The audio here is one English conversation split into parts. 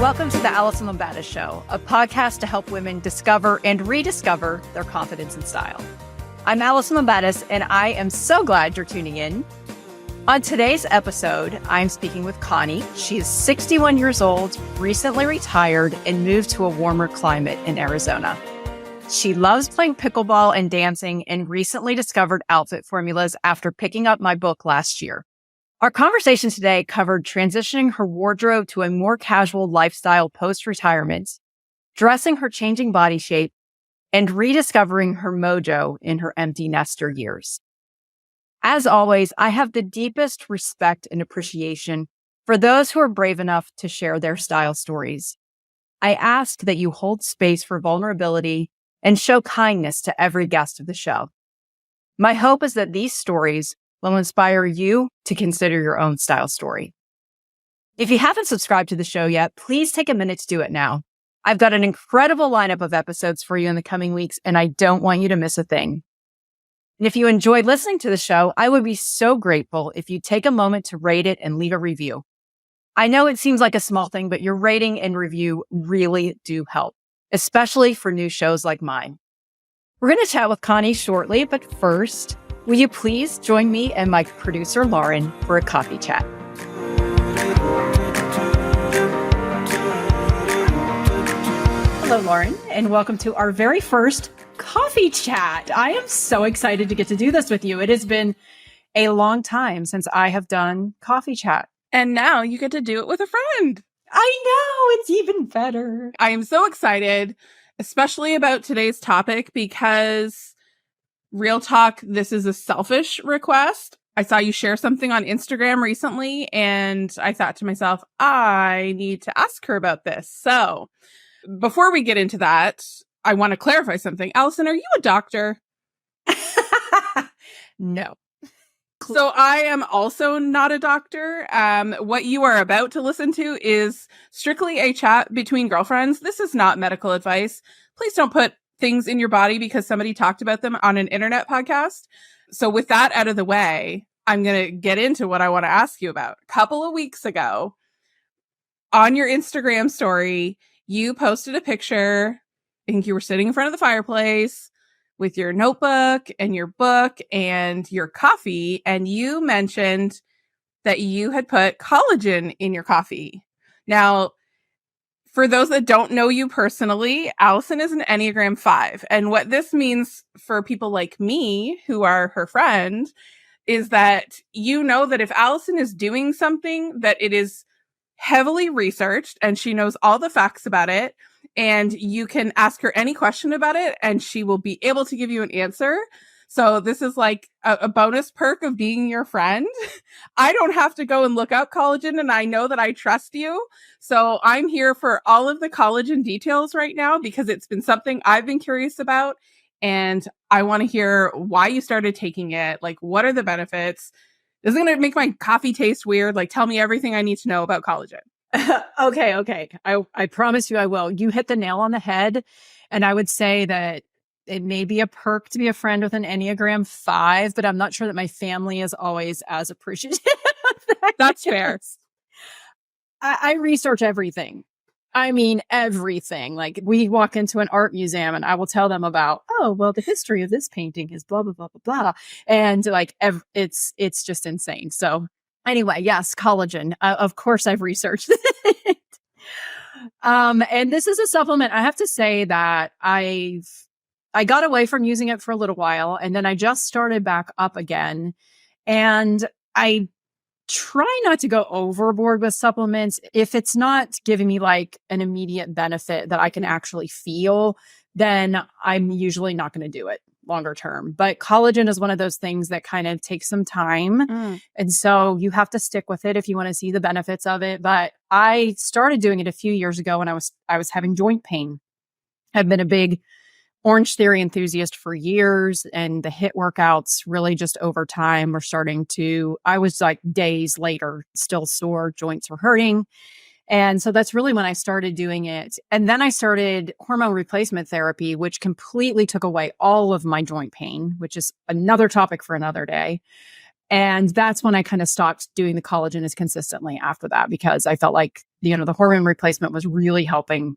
Welcome to the Allison Lombardi Show, a podcast to help women discover and rediscover their confidence and style. I'm Allison Lombardi, and I am so glad you're tuning in. On today's episode, I'm speaking with Connie. She is 61 years old, recently retired, and moved to a warmer climate in Arizona. She loves playing pickleball and dancing and recently discovered outfit formulas after picking up my book last year. Our conversation today covered transitioning her wardrobe to a more casual lifestyle post-retirement, dressing her changing body shape, and rediscovering her mojo in her empty nester years. As always, I have the deepest respect and appreciation for those who are brave enough to share their style stories. I ask that you hold space for vulnerability and show kindness to every guest of the show. My hope is that these stories will inspire you to consider your own style story. If you haven't subscribed to the show yet, please take a minute to do it now. I've got an incredible lineup of episodes for you in the coming weeks, and I don't want you to miss a thing. And if you enjoyed listening to the show, I would be so grateful if you take a moment to rate it and leave a review. I know it seems like a small thing, but your rating and review really do help, especially for new shows like mine. We're going to chat with Connie shortly, but first, will you please join me and my producer, Lauren, for a coffee chat? Hello, Lauren, and welcome to our very first coffee chat. I am so excited to get to do this with you. It has been a long time since I have done coffee chat. And now you get to do it with a friend. I know, it's even better. I am so excited, especially about today's topic, because real talk, this is a selfish request. I saw you share something on Instagram recently, and I thought to myself, I need to ask her about this. So before we get into that, I want to clarify something. Allison, are you a doctor? No. So I am also not a doctor. What you are about to listen to is strictly a chat between girlfriends. This is not medical advice. Please don't put things in your body because somebody talked about them on an internet podcast. So with that out of the way, I'm going to get into what I want to ask you about. A couple of weeks ago, on your Instagram story, you posted a picture. I think you were sitting in front of the fireplace with your notebook and your book and your coffee. And you mentioned that you had put collagen in your coffee. Now, for those that don't know you personally, Allison is an Enneagram 5. And what this means for people like me, who are her friend, is that you know that if Allison is doing something, that it is heavily researched and she knows all the facts about it, and you can ask her any question about it and she will be able to give you an answer. So this is like a bonus perk of being your friend. I don't have to go and look up collagen, and I know that I trust you. So I'm here for all of the collagen details right now because it's been something I've been curious about. And I want to hear why you started taking it. Like, what are the benefits? Is it going to make my coffee taste weird? Like, tell me everything I need to know about collagen. Okay. I promise you I will. You hit the nail on the head. And I would say that it may be a perk to be a friend with an Enneagram 5, but I'm not sure that my family is always as appreciative. That's fair. I research everything. I mean, everything. Like, we walk into an art museum and I will tell them about, oh, well, the history of this painting is blah, blah, blah, blah, blah. And like, it's just insane. So anyway, yes, collagen. Of course, I've researched it. And this is a supplement. I have to say that I got away from using it for a little while, and then I just started back up again. And I try not to go overboard with supplements. If it's not giving me like an immediate benefit that I can actually feel, then I'm usually not going to do it longer term. But collagen is one of those things that kind of takes some time. And so you have to stick with it if you want to see the benefits of it. But I started doing it a few years ago when I was having joint pain. I've been a big Orange Theory enthusiast for years, and the HIIT workouts really just over time were starting to, I was like days later, still sore, joints were hurting. And so that's really when I started doing it. And then I started hormone replacement therapy, which completely took away all of my joint pain, which is another topic for another day. And that's when I kind of stopped doing the collagen as consistently after that, because I felt like the hormone replacement was really helping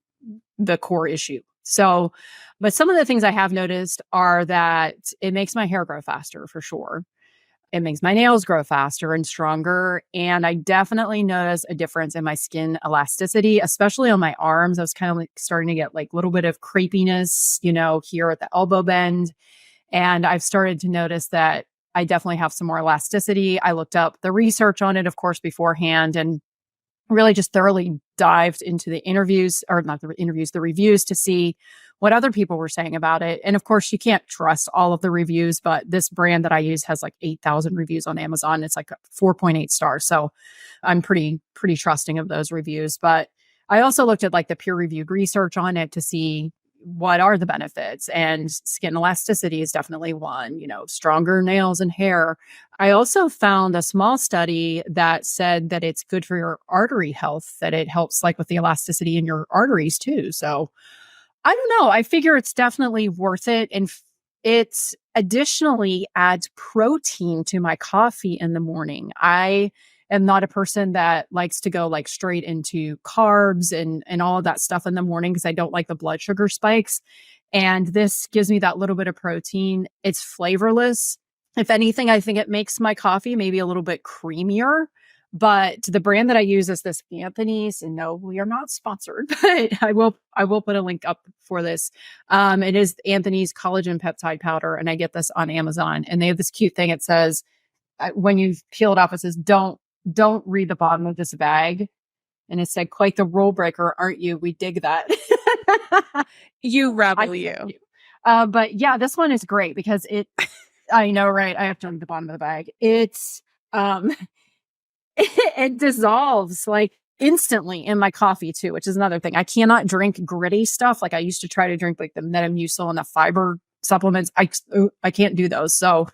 the core issue. So, but some of the things I have noticed are that it makes my hair grow faster for sure. It makes my nails grow faster and stronger. And I definitely notice a difference in my skin elasticity, especially on my arms. I was kind of like starting to get like a little bit of crepiness, here at the elbow bend. And I've started to notice that I definitely have some more elasticity. I looked up the research on it, of course, beforehand, and really just thoroughly dived into the interviews, or not the interviews, the reviews, to see what other people were saying about it. And of course, you can't trust all of the reviews, but this brand that I use has like 8,000 reviews on Amazon. It's like 4.8 stars. So I'm pretty trusting of those reviews. But I also looked at like the peer reviewed research on it to see what are the benefits, and skin elasticity is definitely one, stronger nails and hair. I also found a small study that said that it's good for your artery health, that it helps like with the elasticity in your arteries too. So I don't know. I figure it's definitely worth it. And it additionally adds protein to my coffee in the morning. I am not a person that likes to go like straight into carbs and all of that stuff in the morning because I don't like the blood sugar spikes. And this gives me that little bit of protein. It's flavorless. If anything, I think it makes my coffee maybe a little bit creamier. But the brand that I use is this Anthony's, and no, we are not sponsored, but I will put a link up for this. It is Anthony's collagen peptide powder, and I get this on Amazon. And they have this cute thing. It says, when you peel it off, it says, don't read the bottom of this bag. And it said, quite the rule breaker, aren't you? We dig that. You rebel, you. But yeah, this one is great because I know, right? I have to read the bottom of the bag. It's, it dissolves like instantly in my coffee too, which is another thing. I cannot drink gritty stuff. Like I used to try to drink like the Metamucil and the fiber supplements. I can't do those. So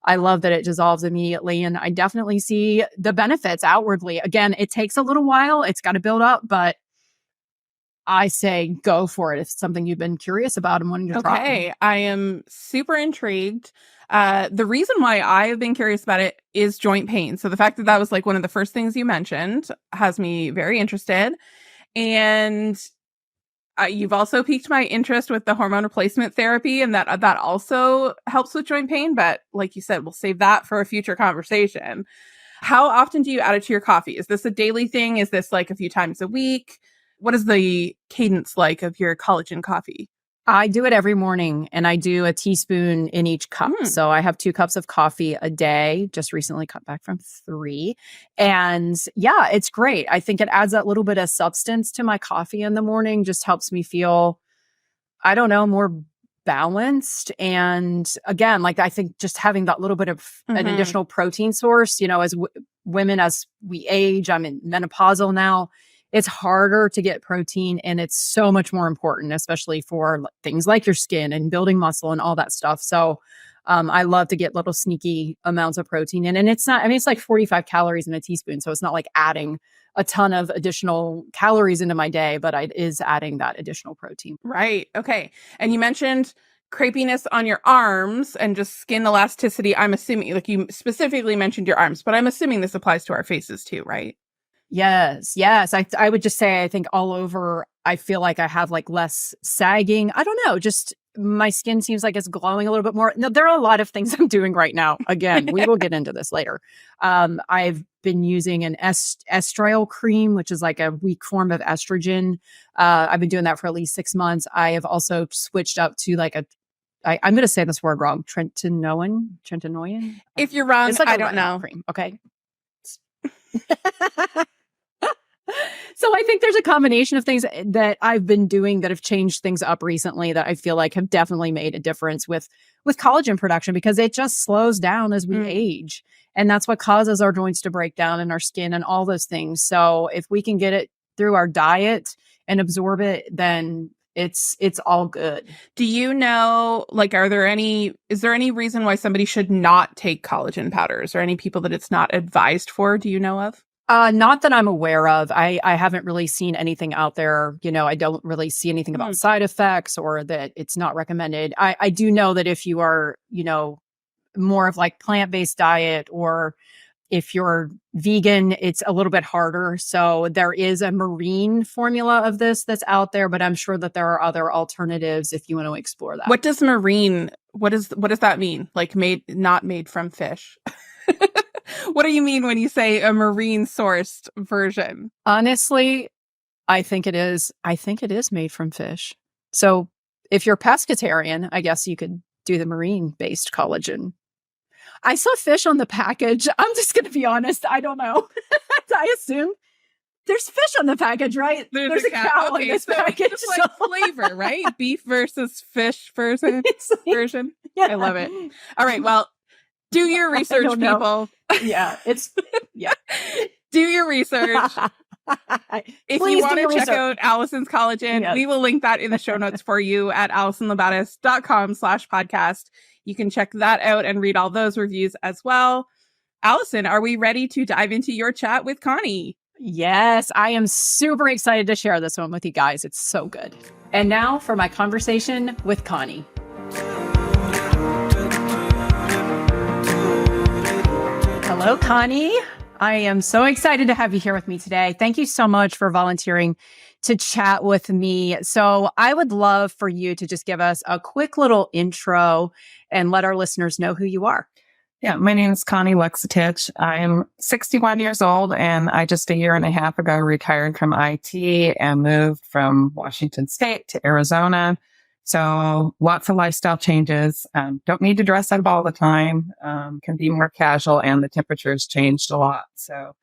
I love that it dissolves immediately. And I definitely see the benefits outwardly. Again, it takes a little while. It's got to build up, but I say go for it. If it's something you've been curious about and wanting to try. Okay, I am super intrigued. The reason why I have been curious about it is joint pain. So the fact that that was like one of the first things you mentioned has me very interested. And you've also piqued my interest with the hormone replacement therapy, and that also helps with joint pain. But like you said, we'll save that for a future conversation. How often do you add it to your coffee? Is this a daily thing? Is this like a few times a week? What is the cadence like of your collagen coffee? I do it every morning, and I do a teaspoon in each cup. So I have 2 cups of coffee a day, just recently cut back from 3. And yeah, it's great. I think it adds that little bit of substance to my coffee in the morning, just helps me feel, I don't know, more balanced. And again, like I think just having that little bit of an additional protein source, as women, as we age, I'm in menopausal now. It's harder to get protein, and it's so much more important, especially for things like your skin and building muscle and all that stuff. So I love to get little sneaky amounts of protein in. And it's not, it's like 45 calories in a teaspoon. So it's not like adding a ton of additional calories into my day, but it is adding that additional protein. Right. Okay. And you mentioned crepiness on your arms and just skin elasticity. I'm assuming, like you specifically mentioned your arms, but I'm assuming this applies to our faces too, right? Yes. I would just say, I think all over, I feel like I have like less sagging. I don't know, just my skin seems like it's glowing a little bit more. No, there are a lot of things I'm doing right now. Again, we will get into this later. I've been using an estriol cream, which is like a weak form of estrogen. I've been doing that for at least 6 months. I have also switched up to like I'm going to say this word wrong, Trentanoin. If you're wrong, it's like I don't know. Cream. Okay. So I think there's a combination of things that I've been doing that have changed things up recently that I feel like have definitely made a difference with collagen production, because it just slows down as we age. And that's what causes our joints to break down and our skin and all those things. So if we can get it through our diet and absorb it, then it's all good. Do you know, like, is there any reason why somebody should not take collagen powders, or any people that it's not advised for? Do you know of? Not that I'm aware of. I haven't really seen anything out there. I don't really see anything about side effects or that it's not recommended. I do know that if you are, more of like plant-based diet, or If you're vegan, it's a little bit harder. So there is a marine formula of this that's out there, but I'm sure that there are other alternatives if you want to explore that. What does marine, what does that mean? Like not made from fish? What do you mean when you say a marine sourced version? Honestly, I think it is made from fish. So if you're pescatarian, I guess you could do the marine based collagen. I saw fish on the package. I'm just going to be honest. I don't know. I assume there's fish on the package, right? There's a cow in this package. It's like flavor, right? Beef versus fish version. Yeah. I love it. All right. Well, do your research, people. Yeah. Do your research. If you want to check out Allison's collagen, yes, we will link that in the show notes for you at AllisonLabattis.com/podcast. You can check that out and read all those reviews as well. Allison, are we ready to dive into your chat with Connie? Yes, I am super excited to share this one with you guys. It's so good. And now for my conversation with Connie. Hello, Connie. I am so excited to have you here with me today. Thank you so much for volunteering to chat with me. So I would love for you to just give us a quick little intro and let our listeners know who you are. Yeah, my name is Connie Lexitich. I'm 61 years old, and I just a year and a half ago retired from IT and moved from Washington State to Arizona. So lots of lifestyle changes. Don't need to dress up all the time. Can be more casual, and the temperature's changed a lot. So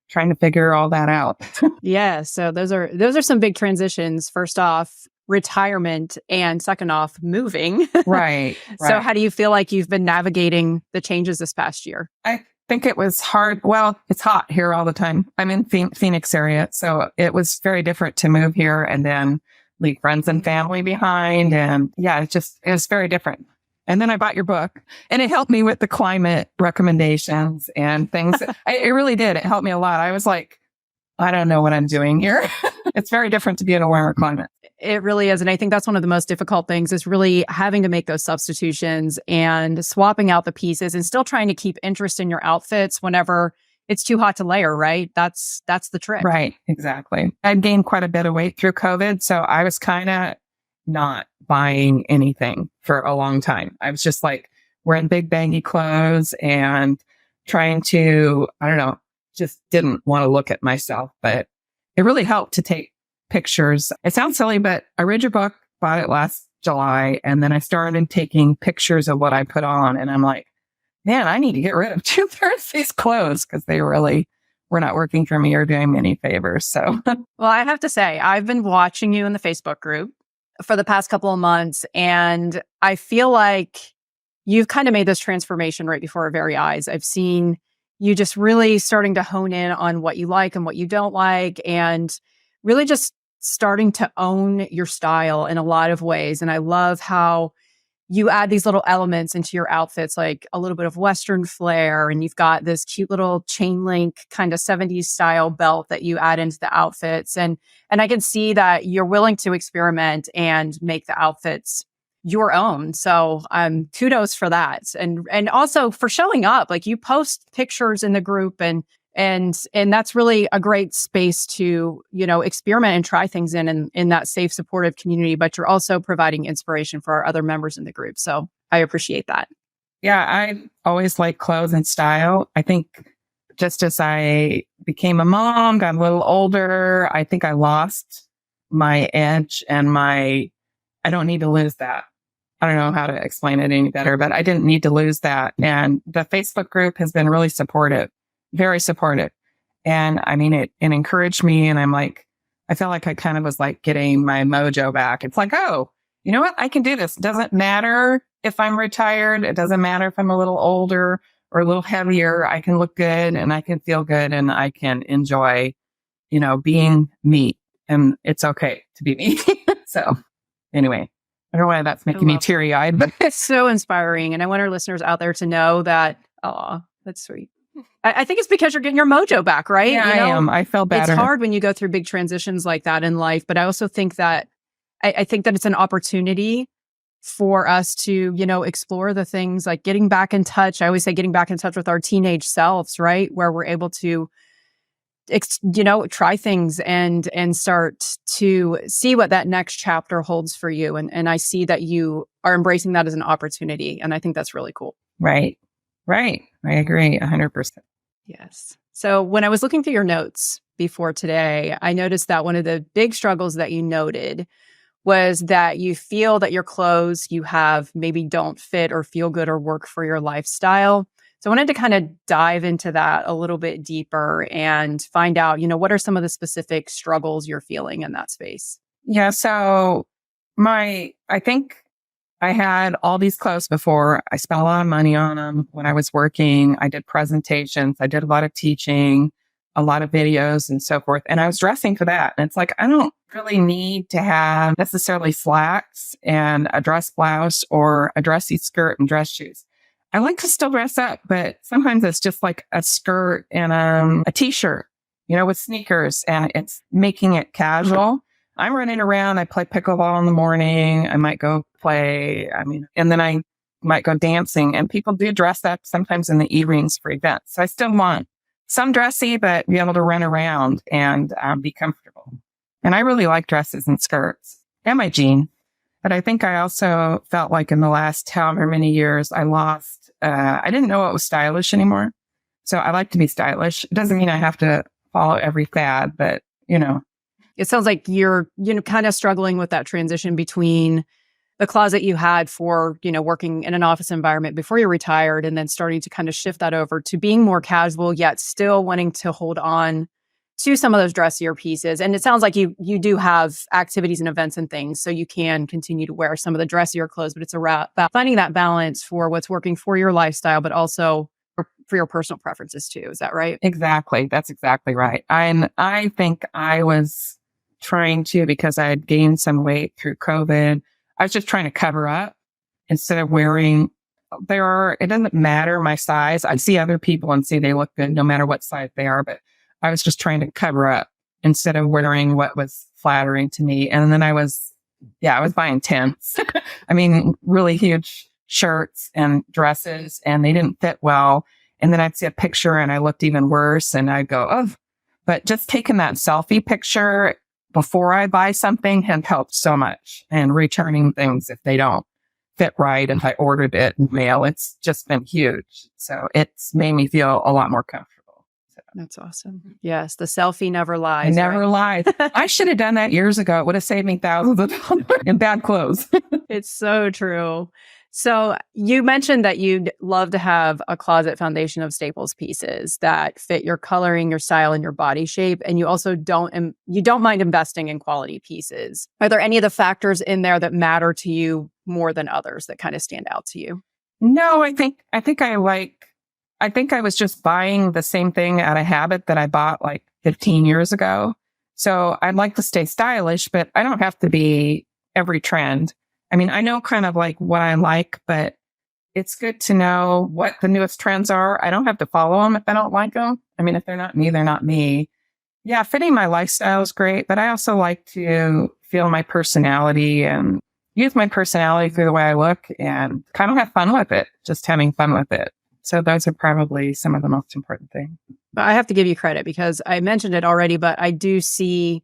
trying to figure all that out. Yeah, so those are some big transitions. First off, retirement, and second off, moving. Right. So how do you feel like you've been navigating the changes this past year? I think it was hard. Well, it's hot here all the time. I'm in Phoenix area. So it was very different to move here and then leave friends and family behind. And yeah, it was very different. And then I bought your book, and it helped me with the climate recommendations and things. It really did. It helped me a lot. I was like, I don't know what I'm doing here. It's very different to be in a warmer climate. It really is. And I think that's one of the most difficult things, is really having to make those substitutions and swapping out the pieces and still trying to keep interest in your outfits whenever it's too hot to layer, right? That's the trick. Right. Exactly. I'd gained quite a bit of weight through COVID. So I was kind of not buying anything for a long time. I was just like wearing big baggy clothes and trying to, I don't know, just didn't want to look at myself, but it really helped to take pictures. It sounds silly, but I read your book, bought it last July, and then I started taking pictures of what I put on. And I'm like, man, I need to get rid of 2/3 of these clothes because they really were not working for me or doing me any favors. So, well, I have to say, I've been watching you in the Facebook group for the past couple of months, and I feel like you've kind of made this transformation right before our very eyes. I've seen you just really starting to hone in on what you like and what you don't like, and really just starting to own your style in a lot of ways. And I love how you add these little elements into your outfits, like a little bit of Western flair, and you've got this cute little chain link kind of 70s style belt that you add into the outfits. And I can see that you're willing to experiment and make the outfits your own. So kudos for that. And also for showing up. Like, you post pictures in the group, and that's really a great space to, experiment and try things in that safe, supportive community, but you're also providing inspiration for our other members in the group. So I appreciate that. Yeah, I always like clothes and style. I think just as I became a mom, got a little older, I think I lost my edge and I don't need to lose that. I don't know how to explain it any better, but I didn't need to lose that. And the Facebook group has been really supportive. Very supportive. And I mean, it encouraged me. And I'm like, I felt like I kind of was like getting my mojo back. It's like, oh, you know what? I can do this. It doesn't matter if I'm retired. It doesn't matter if I'm a little older or a little heavier. I can look good and I can feel good and I can enjoy, being me. And it's okay to be me. So anyway, I don't know why that's making me teary eyed, but it's so inspiring. And I want our listeners out there to know that, that's sweet. I think it's because you're getting your mojo back, right? Yeah, I am. I feel better. It's hard when you go through big transitions like that in life, but I also think that I think that it's an opportunity for us to, explore the things like getting back in touch. I always say getting back in touch with our teenage selves, right? Where we're able to, try things and start to see what that next chapter holds for you. And I see that you are embracing that as an opportunity. And I think that's really cool. Right. Right. I agree 100%. Yes. So when I was looking through your notes before today, I noticed that one of the big struggles that you noted was that you feel that your clothes you have maybe don't fit or feel good or work for your lifestyle. So I wanted to kind of dive into that a little bit deeper and find out, what are some of the specific struggles you're feeling in that space? Yeah. So I think I had all these clothes before. I spent a lot of money on them when I was working. I did presentations. I did a lot of teaching, a lot of videos and so forth. And I was dressing for that. And it's like, I don't really need to have necessarily slacks and a dress blouse or a dressy skirt and dress shoes. I like to still dress up, but sometimes it's just like a skirt and a t-shirt, with sneakers, and it's making it casual. I'm running around. I play pickleball in the morning. I might go play. And then I might go dancing, and people do dress up sometimes in the evenings for events. So I still want some dressy, but be able to run around and be comfortable. And I really like dresses and skirts and my jeans. But I think I also felt like in the last however many years, I didn't know what was stylish anymore. So I like to be stylish. It doesn't mean I have to follow every fad, but, It sounds like you're, kind of struggling with that transition between the closet you had for, working in an office environment before you retired, and then starting to kind of shift that over to being more casual, yet still wanting to hold on to some of those dressier pieces. And it sounds like you do have activities and events and things, so you can continue to wear some of the dressier clothes, but it's about finding that balance for what's working for your lifestyle, but also for your personal preferences too. Is that right? Exactly. That's exactly right. And I think I was trying to, because I had gained some weight through COVID, I was just trying to cover up instead of wearing. It doesn't matter my size. I see other people and see they look good no matter what size they are, but I was just trying to cover up instead of wearing what was flattering to me. And then I was buying tents. Really huge shirts and dresses, and they didn't fit well. And then I'd see a picture and I looked even worse, and I'd go, oh, but just taking that selfie picture before I buy something has helped so much, and returning things if they don't fit right. If I ordered it in mail, it's just been huge. So it's made me feel a lot more comfortable. That's awesome. Yes. The selfie never lies. I never lied. I should have done that years ago. It would have saved me thousands of dollars in bad clothes. It's so true. So you mentioned that you'd love to have a closet foundation of staples pieces that fit your coloring, your style, and your body shape. And you also don't mind investing in quality pieces. Are there any of the factors in there that matter to you more than others that kind of stand out to you? No, I think I was just buying the same thing out of habit that I bought like 15 years ago. So I'd like to stay stylish, but I don't have to be every trend. I know kind of like what I like, but it's good to know what the newest trends are. I don't have to follow them if I don't like them. If they're not me, they're not me. Yeah, fitting my lifestyle is great, but I also like to feel my personality and use my personality through the way I look and kind of have fun with it, just having fun with it. So those are probably some of the most important things. I have to give you credit because I mentioned it already, but I do see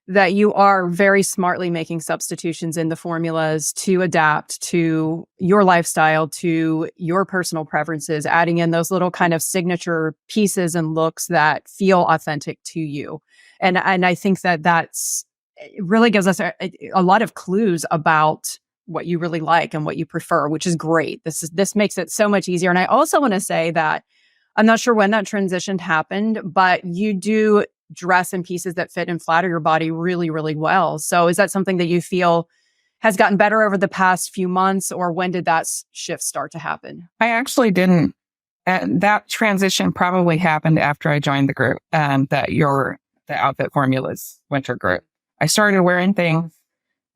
that you are very smartly making substitutions in the formulas to adapt to your lifestyle, to your personal preferences, adding in those little kind of signature pieces and looks that feel authentic to you. And I think that it really gives us a lot of clues about what you really like and what you prefer, which is great. This makes it so much easier. And I also want to say that I'm not sure when that transition happened, but you do dress in pieces that fit and flatter your body really, really well. So is that something that you feel has gotten better over the past few months, or when did that shift start to happen? I actually didn't. That transition probably happened after I joined the group, the Outfit Formulas winter group. I started wearing things.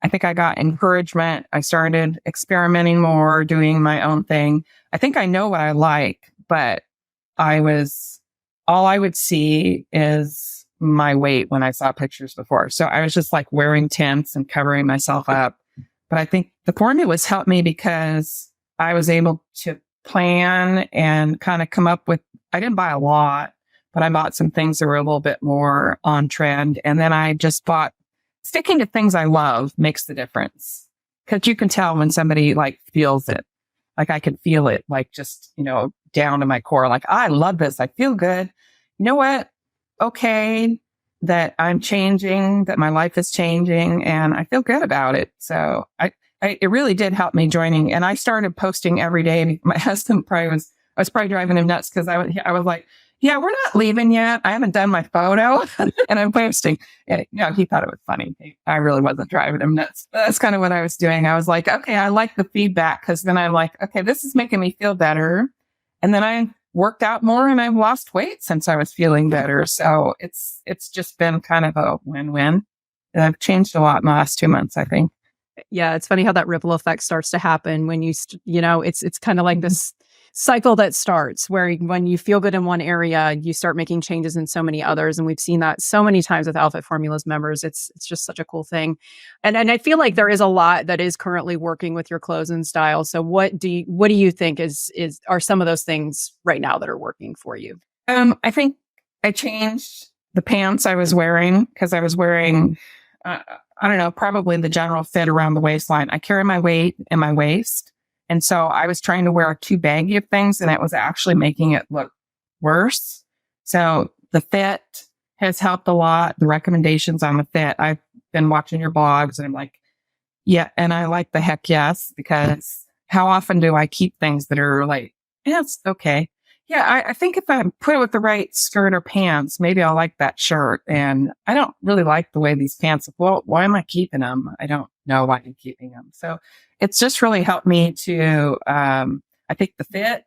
I think I got encouragement. I started experimenting more, doing my own thing. I think I know what I like, but all I would see is my weight when I saw pictures before. So I was just like wearing tents and covering myself up. But I think the formulas helped me because I was able to plan and kind of come up with, I didn't buy a lot, but I bought some things that were a little bit more on trend. And then I just bought, sticking to things I love makes the difference. Cause you can tell when somebody like feels it. Like I can feel it, like just, down to my core. Like, I love this. I feel good. You know what? Okay. That I'm changing, that my life is changing, and I feel good about it. So it really did help me joining. And I started posting every day. My husband I was probably driving him nuts because I was like, yeah, we're not leaving yet. I haven't done my photo and I'm posting. And, he thought it was funny. I really wasn't driving him nuts. But that's kind of what I was doing. I was like, okay, I like the feedback because then I'm like, okay, this is making me feel better. And then I worked out more and I've lost weight since I was feeling better. So it's just been kind of a win-win. And I've changed a lot in the last 2 months, I think. Yeah, it's funny how that ripple effect starts to happen when it's kind of like this cycle that starts where when you feel good in one area, you start making changes in so many others. And we've seen that so many times with Outfit Formulas members. It's just such a cool thing. And I feel like there is a lot that is currently working with your clothes and style. So what do you think are some of those things right now that are working for you? I think I changed the pants I was wearing because I was wearing, I don't know, probably the general fit around the waistline. I carry my weight in my waist. And so I was trying to wear too baggy of things and it was actually making it look worse. So the fit has helped a lot. The recommendations on the fit, I've been watching your blogs and I'm like, yeah. And I like the heck yes, because how often do I keep things that are like, yeah, it's okay. Yeah, I think if I put it with the right skirt or pants, maybe I'll like that shirt. And I don't really like the way these pants look. Well, why am I keeping them? I don't know why I'm keeping them. So it's just really helped me to, I think the fit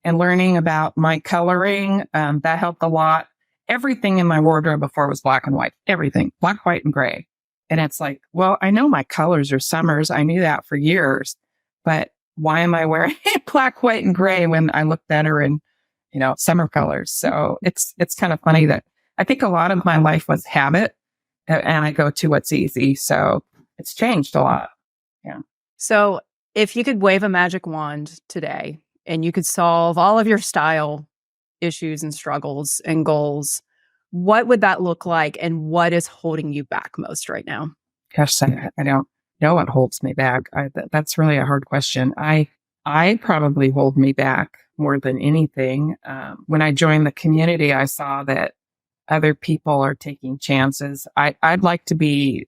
and learning about my coloring, that helped a lot. Everything in my wardrobe before was black and white, everything, black, white, and gray. And it's like, well, I know my colors are summers. I knew that for years, but why am I wearing black, white, and gray when I look better in, summer colors? So it's kind of funny that I think a lot of my life was habit and I go to what's easy. So it's changed a lot. Yeah. So if you could wave a magic wand today and you could solve all of your style issues and struggles and goals, what would that look like? And what is holding you back most right now? Gosh, I don't know what holds me back. That's really a hard question. I probably hold me back more than anything. When I joined the community, I saw that other people are taking chances. I'd like to be,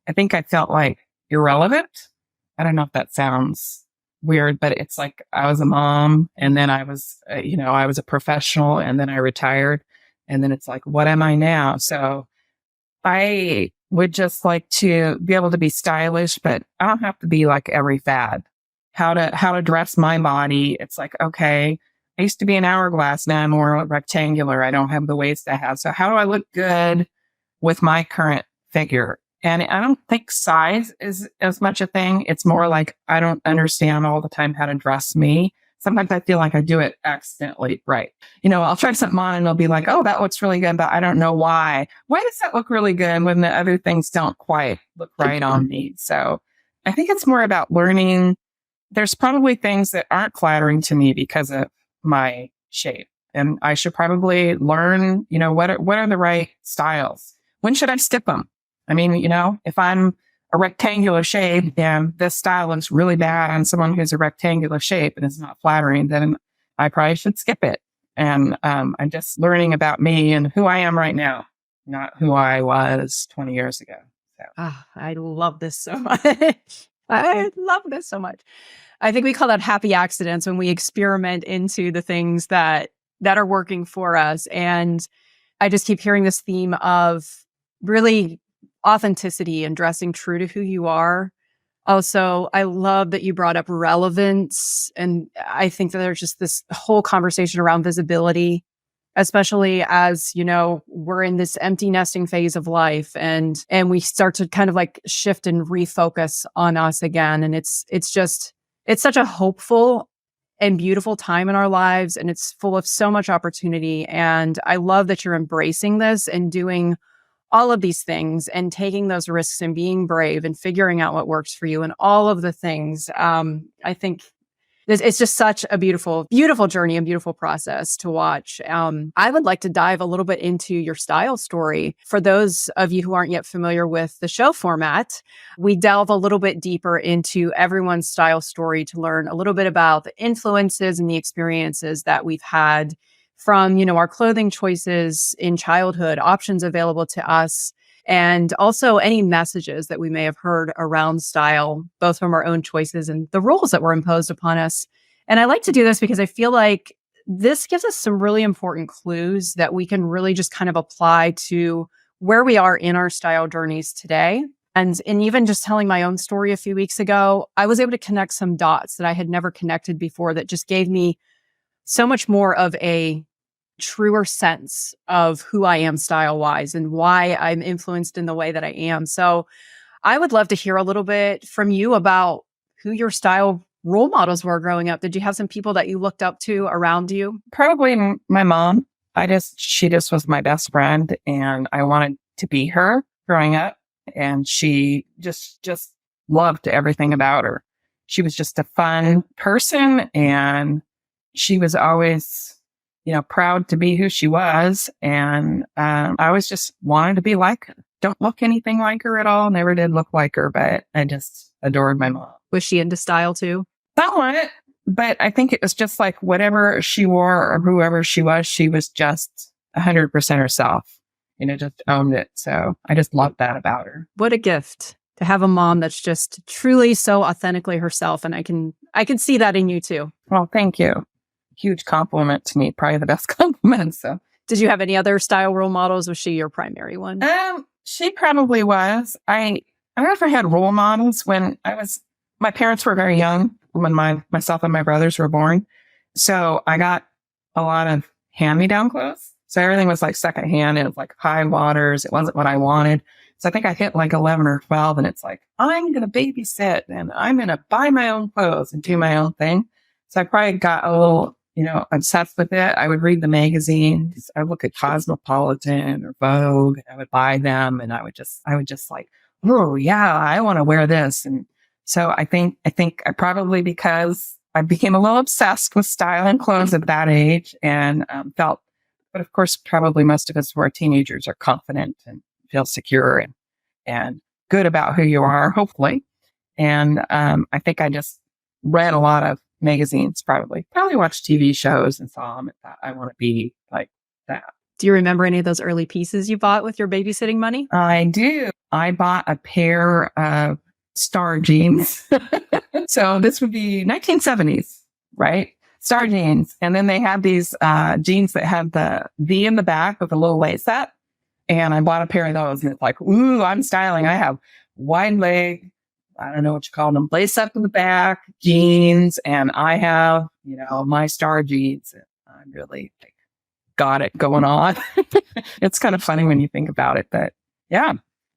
I think I felt like irrelevant. I don't know if that sounds weird, but it's like I was a mom and then I was, I was a professional and then I retired and then it's like, what am I now? So I would just like to be able to be stylish, but I don't have to be like every fad. How to dress my body. It's like, okay, I used to be an hourglass. Now I'm more rectangular. I don't have the waist I have. So how do I look good with my current figure? And I don't think size is as much a thing. It's more like I don't understand all the time how to dress me. Sometimes I feel like I do it accidentally. Right. I'll try something on and I'll be like, oh, that looks really good, but I don't know why. Why does that look really good when the other things don't quite look right on me? So I think it's more about learning. There's probably things that aren't flattering to me because of my shape. And I should probably learn, what are the right styles? When should I skip them? I mean, if I'm a rectangular shape and this style looks really bad on someone who's a rectangular shape and it's not flattering, then I probably should skip it. And I'm just learning about me and who I am right now, not who I was 20 years ago. So. I love this so much. I love this so much. I think we call that happy accidents when we experiment into the things that are working for us. And I just keep hearing this theme of really authenticity and dressing true to who you are. Also, I love that you brought up relevance. And I think that there's just this whole conversation around visibility, especially as, we're in this empty nesting phase of life and we start to kind of like shift and refocus on us again. And it's such a hopeful and beautiful time in our lives. And it's full of so much opportunity. And I love that you're embracing this and doing all of these things and taking those risks and being brave and figuring out what works for you and all of the things. I think it's just such a beautiful, beautiful journey and beautiful process to watch. I would like to dive a little bit into your style story. For those of you who aren't yet familiar with the show format, we delve a little bit deeper into everyone's style story to learn a little bit about the influences and the experiences that we've had from, our clothing choices in childhood, options available to us, and also any messages that we may have heard around style, both from our own choices and the rules that were imposed upon us. And I like to do this because I feel like this gives us some really important clues that we can really just kind of apply to where we are in our style journeys today. And even just telling my own story a few weeks ago, I was able to connect some dots that I had never connected before that just gave me so much more of a truer sense of who I am style wise and why I'm influenced in the way that I am. So I would love to hear a little bit from you about who your style role models were growing up. Did you have some people that you looked up to around you? Probably my mom. She just was my best friend, and I wanted to be her growing up. And she just loved everything about her. She was just a fun person, and she was always proud to be who she was. And I always just wanted to be like her. Don't look anything like her at all. Never did look like her, but I just adored my mom. Was she into style too? Somewhat, but I think it was just like whatever she wore or whoever she was just 100% herself. Just owned it. So I just loved that about her. What a gift to have a mom that's just truly so authentically herself. And I can see that in you too. Well, thank you. Huge compliment to me, probably the best compliment. So, did you have any other style role models? Was she your primary one? She probably was. I never had role models when my parents were very young when myself and my brothers were born. So I got a lot of hand-me-down clothes. So everything was like secondhand. It was like high waters. It wasn't what I wanted. So I think I hit like 11 or 12, and it's like, I'm going to babysit and I'm going to buy my own clothes and do my own thing. So I probably got a little obsessed with it. I would read the magazines. I would look at Cosmopolitan or Vogue. I would buy them, and I would just like, oh yeah, I want to wear this. And so I think I probably, because I became a little obsessed with style and clothes at that age, and but of course, probably most of us who are teenagers are confident and feel secure and good about who you are, hopefully. And I think I just read a lot of magazines, probably watched TV shows and saw them and thought, I want to be like that. Do you remember any of those early pieces you bought with your babysitting money? I do. I bought a pair of Star jeans. So this would be 1970s, right? Star jeans. And then they had these jeans that had the V in the back with a little lace up. And I bought a pair of those, and it's like, ooh, I'm styling. I have wide leg, I don't know what you call them, lace up in the back, jeans, and I have, my Star jeans. I really got it going on. It's kind of funny when you think about it, but yeah,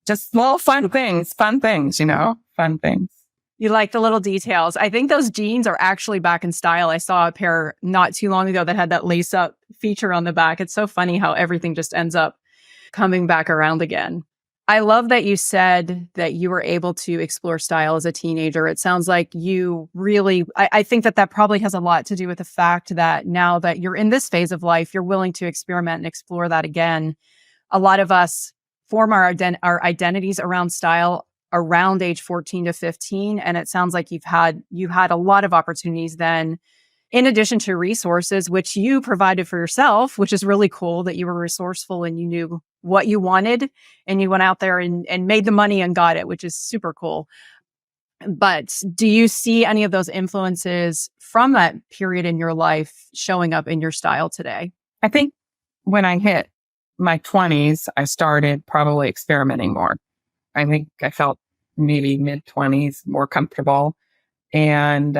just little fun things, fun things. You like the little details. I think those jeans are actually back in style. I saw a pair not too long ago that had that lace up feature on the back. It's so funny how everything just ends up coming back around again. I love that you said that you were able to explore style as a teenager. It sounds like you really, I think that probably has a lot to do with the fact that now that you're in this phase of life, you're willing to experiment and explore that again. A lot of us form our identities around style around age 14 to 15. And it sounds like you had a lot of opportunities then, in addition to resources, which you provided for yourself, which is really cool that you were resourceful and you knew what you wanted and you went out there and made the money and got it, which is super cool. But do you see any of those influences from that period in your life showing up in your style today? I think when I hit my 20s, I started probably experimenting more. I think I felt maybe mid-20s more comfortable and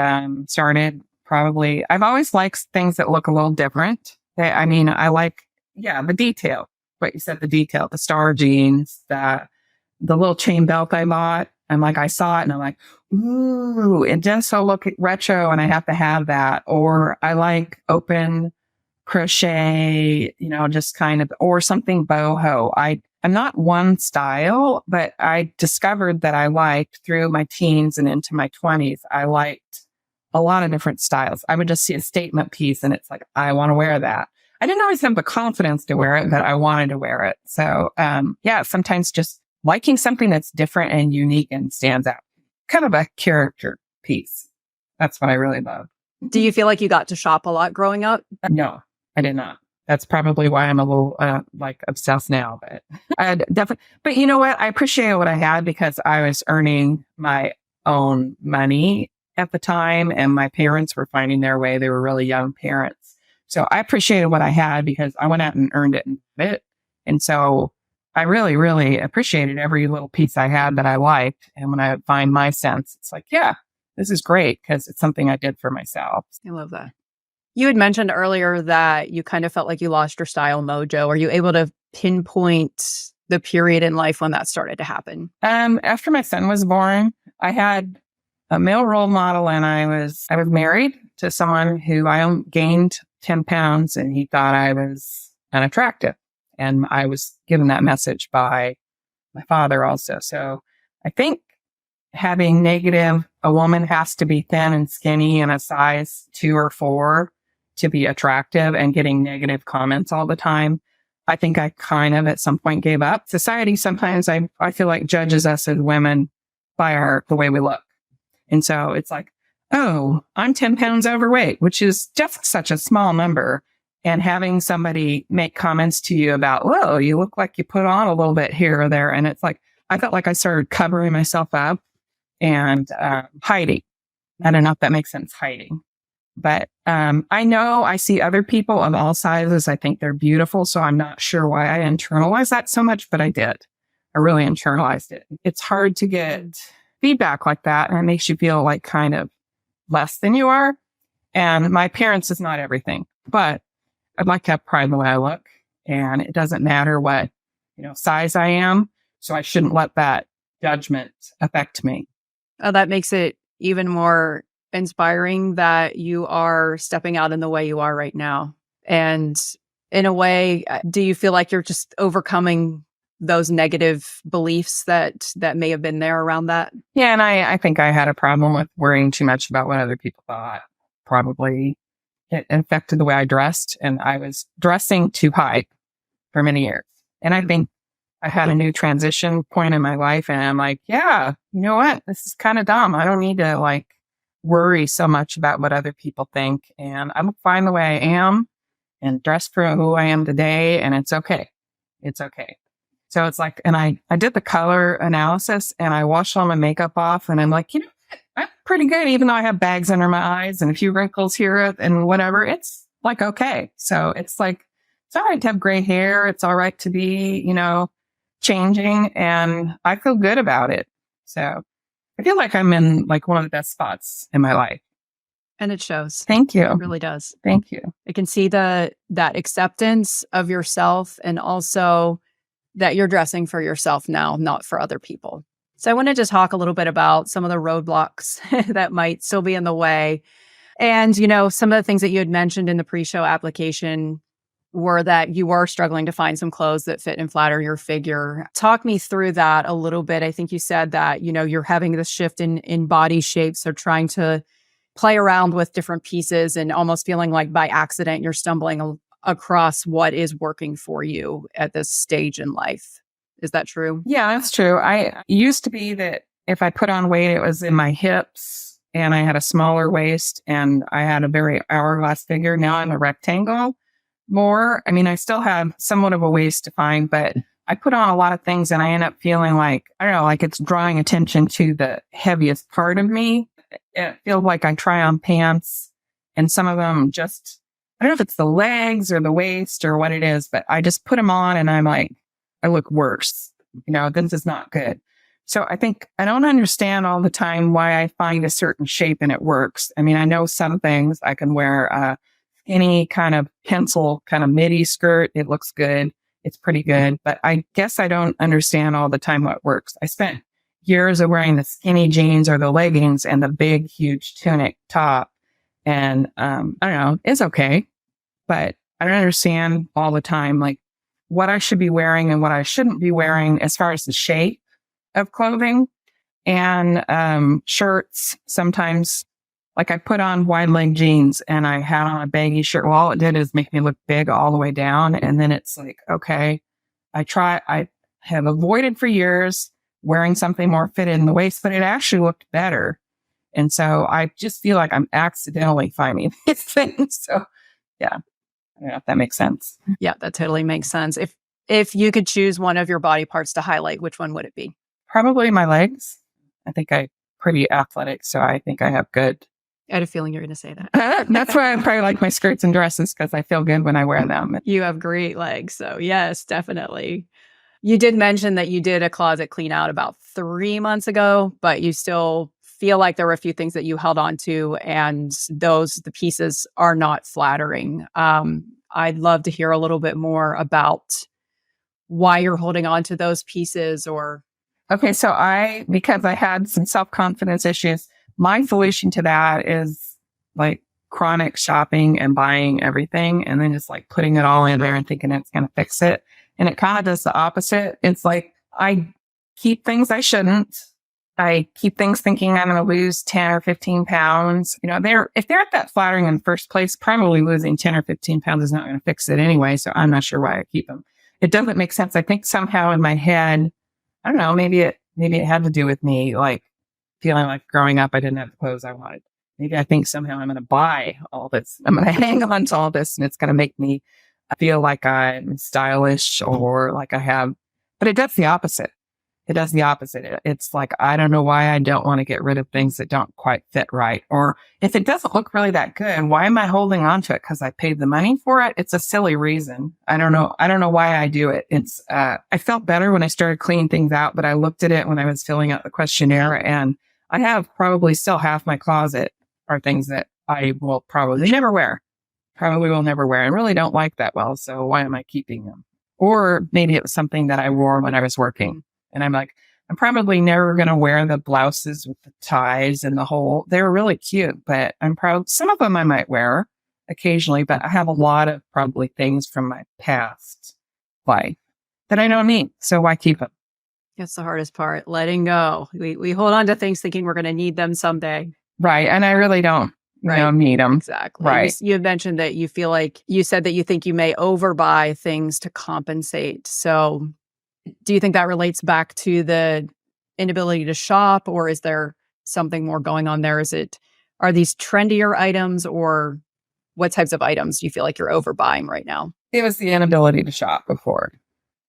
started probably, I've always liked things that look a little different. I like, the detail. What you said, the detail, the Star jeans, the little chain belt I bought. I saw it and I'm like, ooh, it does so look retro and I have to have that. Or I like open crochet, just kind of, or something boho. I'm not one style, but I discovered that I liked through my teens and into my 20s, I liked a lot of different styles. I would just see a statement piece and it's like, I want to wear that. I didn't always have the confidence to wear it, but I wanted to wear it. So, sometimes just liking something that's different and unique and stands out. Kind of a character piece. That's what I really love. Do you feel like you got to shop a lot growing up? No, I did not. That's probably why I'm a little obsessed now, but I definitely, but you know what? I appreciate what I had because I was earning my own money at the time and my parents were finding their way. They were really young parents. So I appreciated what I had because I went out and earned it and did it. And so I really, really appreciated every little piece I had that I liked. And when I find my sense, it's like, yeah, this is great because it's something I did for myself. I love that. You had mentioned earlier that you kind of felt like you lost your style mojo. Are you able to pinpoint the period in life when that started to happen? After my son was born, I had a male role model and I was married to someone who I gained 10 pounds and he thought I was unattractive. And I was given that message by my father also. So I think having negative, a woman has to be thin and skinny and a size 2 or 4 to be attractive and getting negative comments all the time. I think I kind of at some point gave up. Society sometimes I feel like judges us as women by the way we look. And so it's like, oh, I'm 10 pounds overweight, which is just such a small number. And having somebody make comments to you about, whoa, you look like you put on a little bit here or there. And it's like, I felt like I started covering myself up and hiding. I don't know if that makes sense, hiding. But I know I see other people of all sizes. I think they're beautiful. So I'm not sure why I internalized that so much, but I did. I really internalized it. It's hard to get feedback like that. And it makes you feel like kind of less than you are. And my appearance is not everything, but I'd like to have pride in the way I look. And it doesn't matter what, size I am. So I shouldn't let that judgment affect me. Oh, that makes it even more inspiring that you are stepping out in the way you are right now. And in a way, do you feel like you're just overcoming those negative beliefs that may have been there around that? Yeah. And I think I had a problem with worrying too much about what other people thought. Probably it affected the way I dressed, and I was dressing too high for many years. And I think I had a new transition point in my life and I'm like, yeah, you know what? This is kind of dumb. I don't need to worry so much about what other people think. And I'm fine the way I am and dress for who I am today. And it's okay. It's okay. So it's like, and I did the color analysis and I washed all my makeup off and I'm like, I'm pretty good, even though I have bags under my eyes and a few wrinkles here and whatever. It's like, okay. So it's like, it's all right to have gray hair. It's all right to be, changing, and I feel good about it. So I feel like I'm in one of the best spots in my life. And it shows. Thank you. It really does. Thank you. I can see that acceptance of yourself and also that you're dressing for yourself now, not for other people. So I wanted to talk a little bit about some of the roadblocks that might still be in the way. And, some of the things that you had mentioned in the pre-show application were that you were struggling to find some clothes that fit and flatter your figure. Talk me through that a little bit. I think you said that, you're having this shift in body shape. So trying to play around with different pieces and almost feeling like by accident, you're stumbling across what is working for you at this stage in life. Is that true? Yeah, that's true. I used to be that if I put on weight, it was in my hips and I had a smaller waist and I had a very hourglass figure. Now I'm a rectangle more. I mean, I still have somewhat of a waist defined, but I put on a lot of things and I end up feeling like it's drawing attention to the heaviest part of me. It feels like I try on pants and some of them I don't know if it's the legs or the waist or what it is, but I just put them on and I'm like, I look worse. This is not good. So I think I don't understand all the time why I find a certain shape and it works. I mean, I know some things I can wear any kind of pencil kind of midi skirt. It looks good. It's pretty good. But I guess I don't understand all the time what works. I spent years of wearing the skinny jeans or the leggings and the big, huge tunic top. And I don't know, it's okay. But I don't understand all the time, what I should be wearing and what I shouldn't be wearing as far as the shape of clothing and shirts. Sometimes, like I put on wide leg jeans and I had on a baggy shirt. Well, all it did is make me look big all the way down. And then it's like, okay, I have avoided for years wearing something more fitted in the waist, but it actually looked better. And so I just feel like I'm accidentally finding these things. So yeah, I don't know if that makes sense. Yeah, that totally makes sense. If you could choose one of your body parts to highlight, which one would it be? Probably my legs. I think I'm pretty athletic, so I think I have good. I had a feeling you were going to say that. That's why I probably like my skirts and dresses, because I feel good when I wear them. You have great legs. So yes, definitely. You did mention that you did a closet clean out about 3 months ago, but you still feel like there were a few things that you held on to, and the pieces are not flattering. I'd love to hear a little bit more about why you're holding on to those pieces. Or Okay, so because I had some self-confidence issues, my solution to that is like chronic shopping and buying everything and then just like putting it all in there and thinking it's going to fix it. And it kind of does the opposite. It's like I keep things I shouldn't. I keep things thinking I'm going to lose 10 or 15 pounds. You know, if they're not that flattering in the first place, probably losing 10 or 15 pounds is not going to fix it anyway. So I'm not sure why I keep them. It doesn't make sense. I think somehow in my head, I don't know, maybe it had to do with me, like feeling like growing up, I didn't have the clothes I wanted. Maybe I think somehow I'm going to buy all this. I'm going to hang on to all this and it's going to make me feel like I'm stylish or like I have, but it does the opposite. It does the opposite. It's like, I don't know why I don't want to get rid of things that don't quite fit right. Or if it doesn't look really that good, why am I holding on to it? Because I paid the money for it. It's a silly reason. I don't know. I don't know why I do it. It's, I felt better when I started cleaning things out, but I looked at it when I was filling out the questionnaire, and I have probably still half my closet are things that I will probably never wear. Probably will never wear and really don't like that well. So why am I keeping them? Or maybe it was something that I wore when I was working. And I'm like, I'm probably never going to wear the blouses with the ties and the whole, they're really cute, but some of them I might wear occasionally, but I have a lot of probably things from my past life that I don't need. So why keep them? that's the hardest part, letting go. We hold on to things thinking we're going to need them someday. Right. And I really don't need them. Exactly. Right. You had mentioned that you feel like you said that you think you may overbuy things to compensate. So do you think that relates back to the inability to shop, or is there something more going on there? Are these trendier items, or what types of items do you feel like you're overbuying right now? It was the inability to shop before.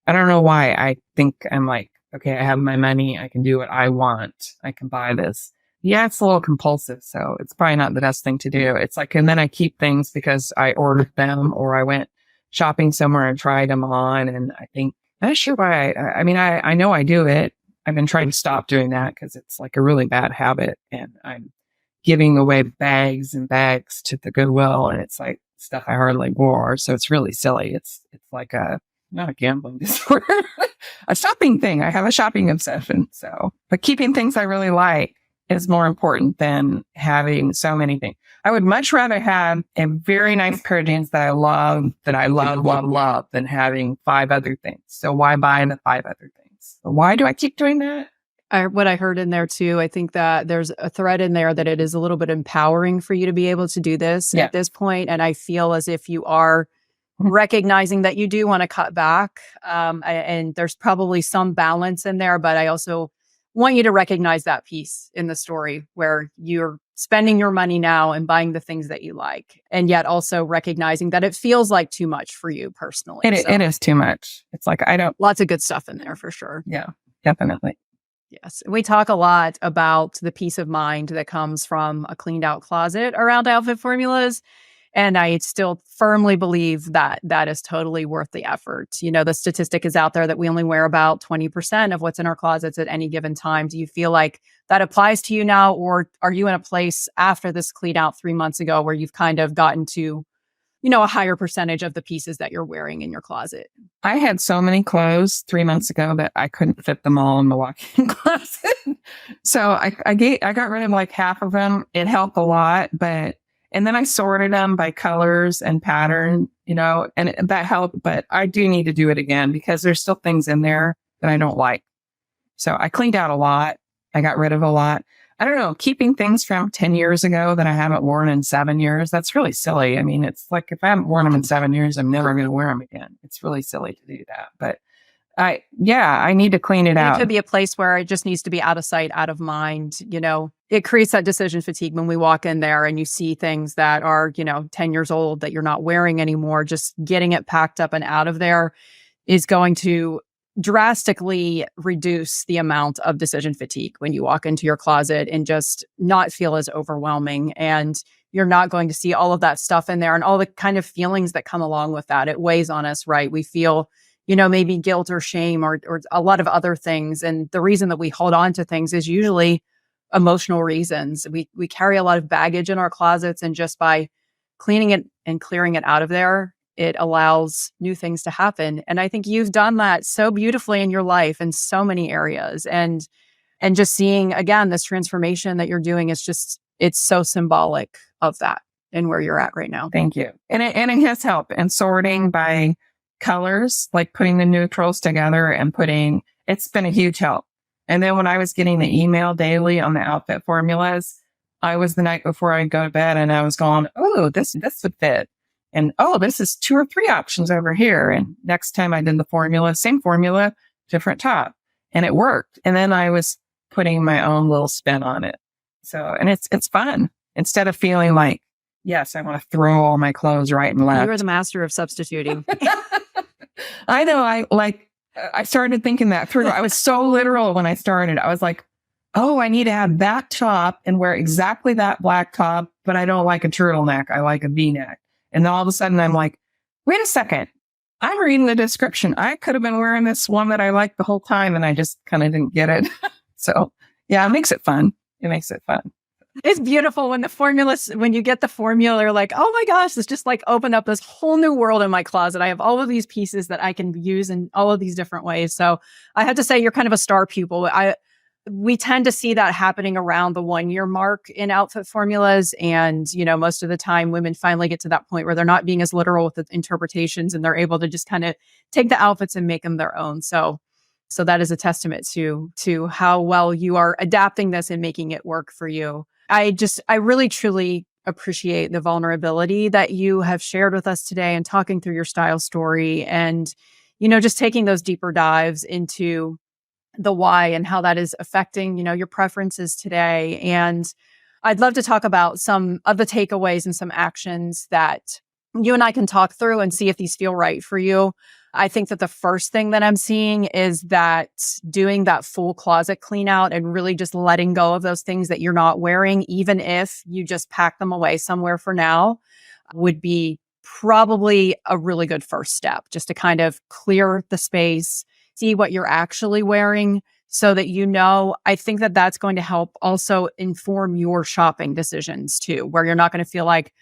I don't know why. I think I'm like, okay, I have my money. I can do what I want. I can buy this. Yeah, it's a little compulsive, so it's probably not the best thing to do. It's like, and then I keep things because I ordered them or I went shopping somewhere and tried them on, and I think, I'm not sure why. I know I do it. I've been trying to stop doing that because it's like a really bad habit, and I'm giving away bags and bags to the Goodwill, and it's like stuff I hardly wore. So it's really silly. It's like not a gambling disorder, a shopping thing. I have a shopping obsession. So, but keeping things I really like is more important than having so many things. I would much rather have a very nice pair of jeans that I love, than having 5 other things. So why buy the 5 other things? Why do I keep doing that? What I heard in there too, I think that there's a thread in there that it is a little bit empowering for you to be able to do this at this point. And I feel as if you are recognizing that you do want to cut back. And there's probably some balance in there, but I also want you to recognize that piece in the story where you're spending your money now and buying the things that you like, and yet also recognizing that it feels like too much for you personally. It is too much. It's like, lots of good stuff in there for sure. Yeah, definitely. Yes. We talk a lot about the peace of mind that comes from a cleaned out closet around outfit formulas. And I still firmly believe that that is totally worth the effort. You know, the statistic is out there that we only wear about 20% of what's in our closets at any given time. Do you feel like that applies to you now? Or are you in a place after this clean out 3 months ago where you've kind of gotten to, a higher percentage of the pieces that you're wearing in your closet? I had so many clothes 3 months ago that I couldn't fit them all in the walk-in closet. So I got rid of like half of them. It helped a lot, and then I sorted them by colors and pattern and that helped. But I do need to do it again because there's still things in there that I don't like. So I cleaned out a lot. I got rid of a lot. I don't know, keeping things from 10 years ago that I haven't worn in 7 years, that's really silly. I mean, it's like if I haven't worn them in 7 years, I'm never going to wear them again. It's really silly to do that. But I need to clean it out. It could be a place where it just needs to be out of sight, out of mind. It creates that decision fatigue when we walk in there and you see things that are, 10 years old that you're not wearing anymore. Just getting it packed up and out of there is going to drastically reduce the amount of decision fatigue when you walk into your closet and just not feel as overwhelming. And you're not going to see all of that stuff in there and all the kind of feelings that come along with that. It weighs on us, right? We feel, maybe guilt or shame or a lot of other things. And the reason that we hold on to things is usually emotional reasons. We carry a lot of baggage in our closets, and just by cleaning it and clearing it out of there, it allows new things to happen. And I think you've done that so beautifully in your life in so many areas. And just seeing, again, this transformation that you're doing is it's so symbolic of that and where you're at right now. Thank you. And it has helped. And sorting by colors, like putting the neutrals together and it's been a huge help. And then when I was getting the email daily on the outfit formulas, I was the night before I'd go to bed and I was going, oh, this would fit. And, oh, this is 2 or 3 options over here. And next time I did the formula, same formula, different top. And it worked. And then I was putting my own little spin on it. So, and it's fun. Instead of feeling like, yes, I want to throw all my clothes right and left. You are the master of substituting. I know. I started thinking that through. I was so literal when I started. I was like, oh, I need to have that top and wear exactly that black top, but I don't like a turtleneck. I like a V-neck. And then all of a sudden I'm like, wait a second. I'm reading the description. I could have been wearing this one that I liked the whole time and I just kind of didn't get it. So yeah, it makes it fun. It's beautiful when you get the formula, you're like, oh my gosh, it's just like opened up this whole new world in my closet. I have all of these pieces that I can use in all of these different ways. So I have to say you're kind of a star pupil. We tend to see that happening around the 1-year mark in outfit formulas. And, most of the time women finally get to that point where they're not being as literal with the interpretations and they're able to just kind of take the outfits and make them their own. So that is a testament to how well you are adapting this and making it work for you. I really, truly appreciate the vulnerability that you have shared with us today and talking through your style story and, just taking those deeper dives into the why and how that is affecting, your preferences today. And I'd love to talk about some of the takeaways and some actions that you and I can talk through and see if these feel right for you. I think that the first thing that I'm seeing is that doing that full closet clean out and really just letting go of those things that you're not wearing, even if you just pack them away somewhere for now, would be probably a really good first step, just to kind of clear the space, see what you're actually wearing so that I think that that's going to help also inform your shopping decisions too, where you're not going to feel like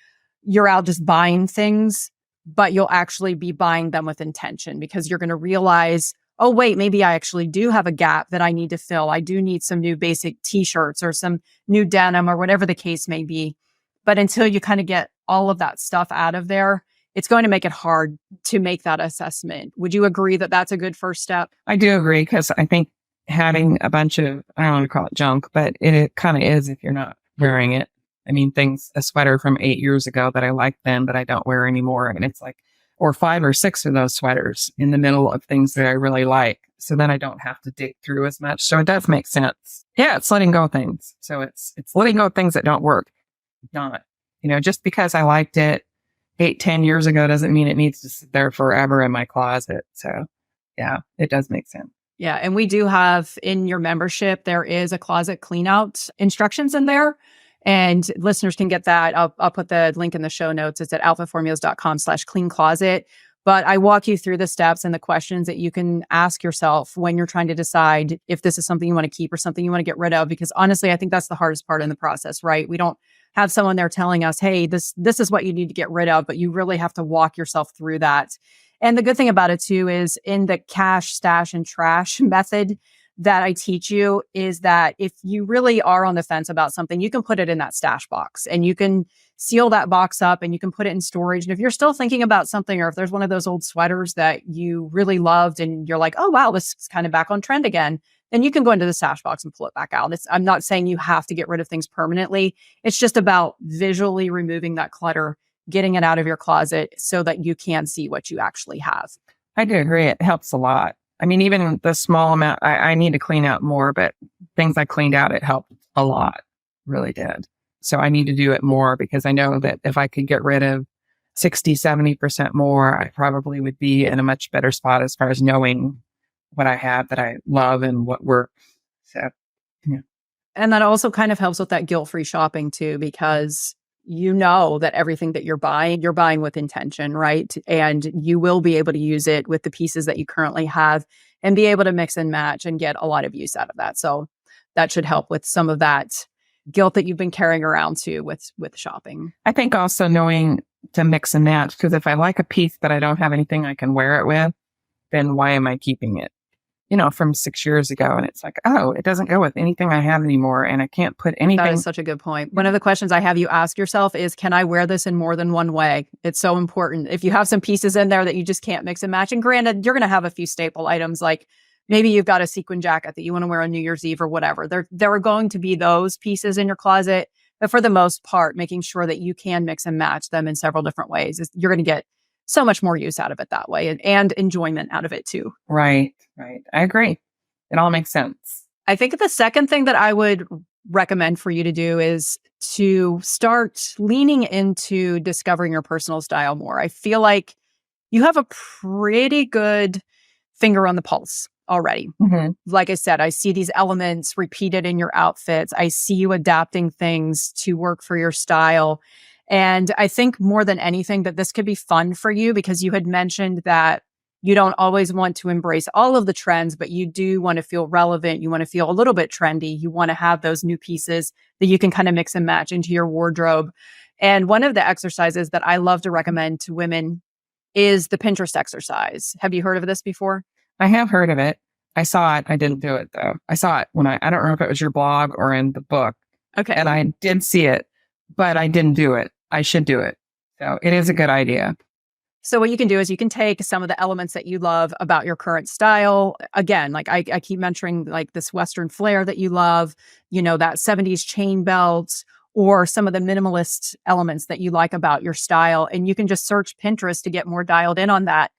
you're out just buying things, but you'll actually be buying them with intention because you're going to realize, oh, wait, maybe I actually do have a gap that I need to fill. I do need some new basic t-shirts or some new denim or whatever the case may be. But until you kind of get all of that stuff out of there, it's going to make it hard to make that assessment. Would you agree that that's a good first step? I do agree because I think having a bunch of, I don't want to call it junk, but it kind of is if you're not wearing it. I mean, a sweater from 8 years ago that I liked then, but I don't wear anymore. And it's like, or 5 or 6 of those sweaters in the middle of things that I really like. So then I don't have to dig through as much. So it does make sense. Yeah, it's letting go of things. So it's letting go of things that don't work. Not, just because I liked it 8-10 years ago doesn't mean it needs to sit there forever in my closet. So yeah, it does make sense. Yeah. And we do have in your membership, there is a closet clean out instructions in there. And listeners can get that. I'll put the link in the show notes. It's at outfitformulas.com/clean closet. But I walk you through the steps and the questions that you can ask yourself when you're trying to decide if this is something you want to keep or something you want to get rid of. Because honestly, I think that's the hardest part in the process, right? We don't have someone there telling us, hey, this is what you need to get rid of, but you really have to walk yourself through that. And the good thing about it too is in the cash, stash, and trash method, that I teach you is that if you really are on the fence about something, you can put it in that stash box and you can seal that box up and you can put it in storage. And if you're still thinking about something, or if there's one of those old sweaters that you really loved and you're like, oh, wow, this is kind of back on trend again, then you can go into the stash box and pull it back out. I'm not saying you have to get rid of things permanently. It's just about visually removing that clutter, getting it out of your closet so that you can see what you actually have. I do agree. It helps a lot. I mean, even the small amount, I need to clean out more, but things I cleaned out, it helped a lot. Really did. So I need to do it more because I know that if I could get rid of 60, 70% more, I probably would be in a much better spot as far as knowing what I have that I love and what works. So, yeah. And that also kind of helps with that guilt-free shopping too, because you know that everything that you're buying with intention, right? And you will be able to use it with the pieces that you currently have and be able to mix and match and get a lot of use out of that. So that should help with some of that guilt that you've been carrying around too with shopping. I think also knowing to mix and match, because if I like a piece but I don't have anything I can wear it with, then why am I keeping it? From 6 years ago. And it's like, oh, it doesn't go with anything I have anymore. And I can't put anything. That is such a good point. One of the questions I have you ask yourself is, can I wear this in more than one way? It's so important. If you have some pieces in there that you just can't mix and match, and granted, you're going to have a few staple items, like maybe you've got a sequin jacket that you want to wear on New Year's Eve or whatever. There are going to be those pieces in your closet. But for the most part, making sure that you can mix and match them in several different ways, you're going to get so much more use out of it that way and enjoyment out of it too. Right. I agree. It all makes sense. I think the second thing that I would recommend for you to do is to start leaning into discovering your personal style more. I feel like you have a pretty good finger on the pulse already. Mm-hmm. Like I said, I see these elements repeated in your outfits. I see you adapting things to work for your style. And I think more than anything that this could be fun for you, because you had mentioned that you don't always want to embrace all of the trends, but you do want to feel relevant. You want to feel a little bit trendy. You want to have those new pieces that you can kind of mix and match into your wardrobe. And one of the exercises that I love to recommend to women is the Pinterest exercise. Have you heard of this before? I have heard of it. I saw it. I didn't do it though. I saw it when I don't remember if it was your blog or in the book. Okay. And I did see it, but I didn't do it. I should do it. So it is a good idea. So what you can do is you can take some of the elements that you love about your current style. Again, like I keep mentioning, like this Western flair that you love, that 70s chain belt, or some of the minimalist elements that you like about your style. And you can just search Pinterest to get more dialed in on that.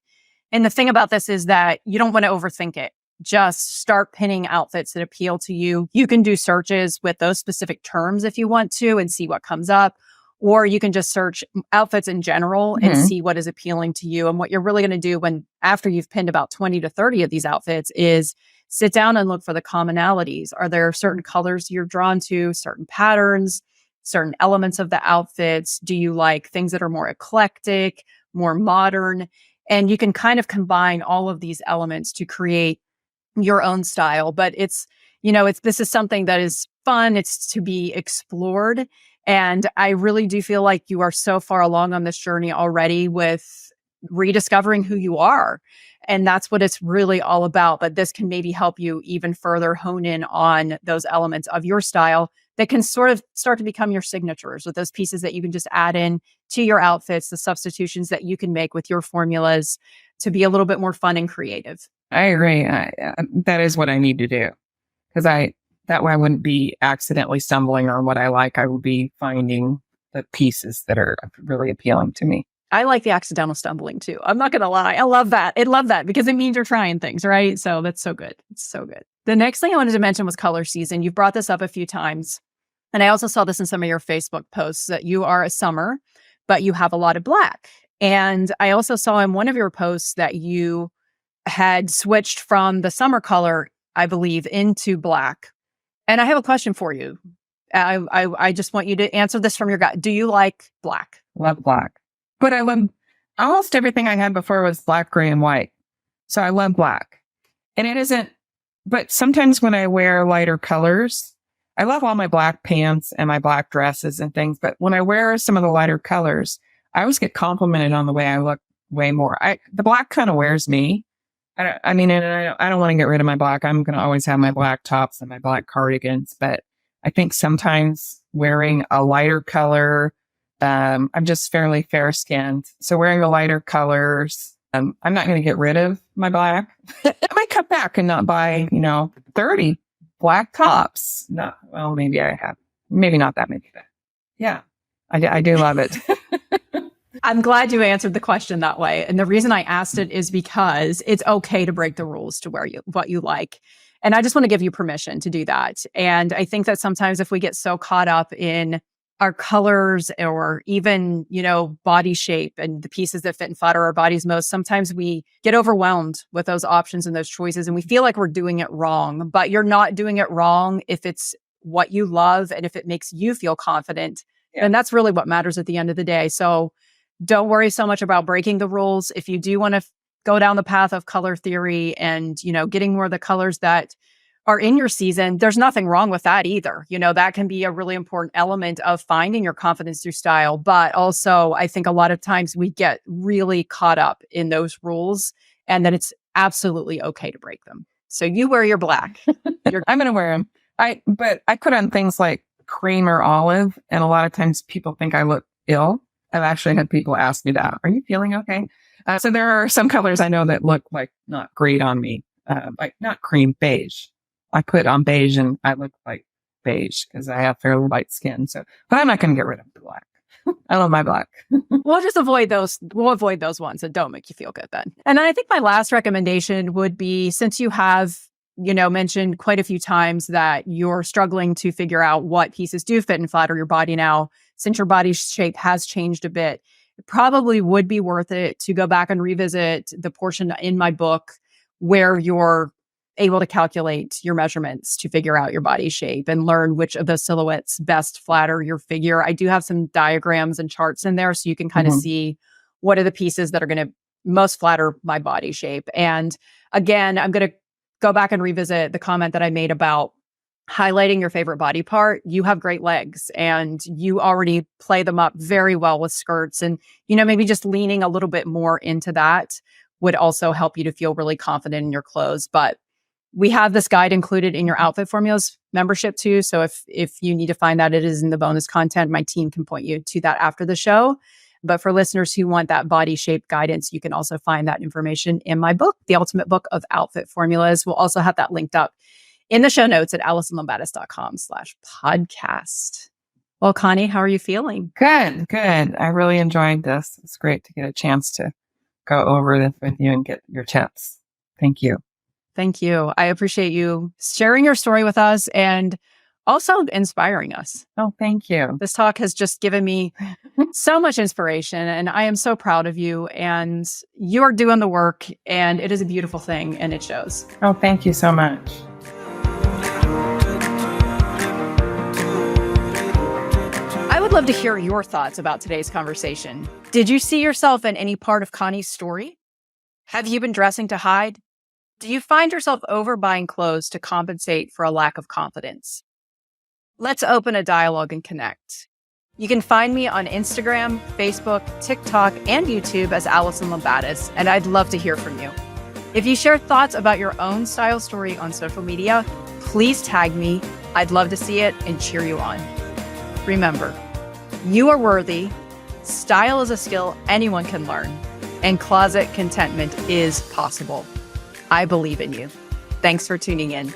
And the thing about this is that you don't want to overthink it. Just start pinning outfits that appeal to you. You can do searches with those specific terms if you want to and see what comes up. Or you can just search outfits in general and see what is appealing to you. And what you're really going to do after you've pinned about 20 to 30 of these outfits is sit down and look for the commonalities. Are there certain colors you're drawn to, certain patterns, certain elements of the outfits? Do you like things that are more eclectic, more modern? And you can kind of combine all of these elements to create your own style. But this is something that is fun. It's to be explored. And I really do feel like you are so far along on this journey already with rediscovering who you are. And that's what it's really all about. But this can maybe help you even further hone in on those elements of your style that can sort of start to become your signatures, with those pieces that you can just add in to your outfits, the substitutions that you can make with your formulas to be a little bit more fun and creative. I agree. That is what I need to do, because that way I wouldn't be accidentally stumbling on what I like. I would be finding the pieces that are really appealing to me. I like the accidental stumbling too. I'm not going to lie. I love that. I love that because it means you're trying things, right? So that's so good. It's so good. The next thing I wanted to mention was color season. You've brought this up a few times. And I also saw this in some of your Facebook posts that you are a summer, but you have a lot of black. And I also saw in one of your posts that you had switched from the summer color, I believe, into black. And I have a question for you. I just want you to answer this from your gut. Do you like black? Love black. But I love almost everything I had before was black, gray, and white. So I love black. And it isn't, but sometimes when I wear lighter colors, I love all my black pants and my black dresses and things. But when I wear some of the lighter colors, I always get complimented on the way I look way more. The black kind of wears me. I don't want to get rid of my black. I'm going to always have my black tops and my black cardigans, but I think sometimes wearing a lighter color, I'm just fairly fair skinned. So wearing the lighter colors, I'm not going to get rid of my black. I might cut back and not buy, 30 black tops. No, well, maybe I have, maybe not that many, but yeah, I do love it. I'm glad you answered the question that way. And the reason I asked it is because it's okay to break the rules to wear what you like. And I just want to give you permission to do that. And I think that sometimes if we get so caught up in our colors or even, body shape and the pieces that fit and flatter our bodies most, sometimes we get overwhelmed with those options and those choices and we feel like we're doing it wrong. But you're not doing it wrong if it's what you love and if it makes you feel confident. Yeah. And that's really what matters at the end of the day. So don't worry so much about breaking the rules. If you do want to go down the path of color theory and, getting more of the colors that are in your season, there's nothing wrong with that either. That can be a really important element of finding your confidence through style. But also, I think a lot of times we get really caught up in those rules and that it's absolutely okay to break them. So you wear your black. I'm going to wear them. But I put on things like cream or olive. And a lot of times people think I look ill. I've actually had people ask me that. Are you feeling okay? So there are some colors I know that look like not great on me, like not cream, beige. I put on beige and I look like beige because I have fairly light skin. So, but I'm not going to get rid of the black. I love my black. We'll just avoid those. We'll avoid those ones that don't make you feel good then. And then I think my last recommendation would be, since you have, mentioned quite a few times that you're struggling to figure out what pieces do fit and flatter your body now, since your body shape has changed a bit, it probably would be worth it to go back and revisit the portion in my book where you're able to calculate your measurements to figure out your body shape and learn which of those silhouettes best flatter your figure. I do have some diagrams and charts in there so you can kind of see what are the pieces that are going to most flatter my body shape. And again, I'm going to go back and revisit the comment that I made about highlighting your favorite body part. You have great legs and you already play them up very well with skirts. And, maybe just leaning a little bit more into that would also help you to feel really confident in your clothes. But we have this guide included in your Outfit Formulas membership too. So if you need to find that, it is in the bonus content. My team can point you to that after the show. But for listeners who want that body shape guidance, you can also find that information in my book, The Ultimate Book of Outfit Formulas. We'll also have that linked up in the show notes at AlisonLombatis.com/podcast. Well, Connie, how are you feeling? Good. I really enjoyed this. It's great to get a chance to go over this with you and get your tips. Thank you. Thank you. I appreciate you sharing your story with us and also inspiring us. Oh, thank you. This talk has just given me so much inspiration and I am so proud of you and you are doing the work and it is a beautiful thing and it shows. Oh, thank you so much. I would love to hear your thoughts about today's conversation. Did you see yourself in any part of Connie's story? Have you been dressing to hide? Do you find yourself overbuying clothes to compensate for a lack of confidence? Let's open a dialogue and connect. You can find me on Instagram, Facebook, TikTok, and YouTube as Alison Lombatis, and I'd love to hear from you. If you share thoughts about your own style story on social media, please tag me. I'd love to see it and cheer you on. Remember, you are worthy, style is a skill anyone can learn, and closet contentment is possible. I believe in you. Thanks for tuning in.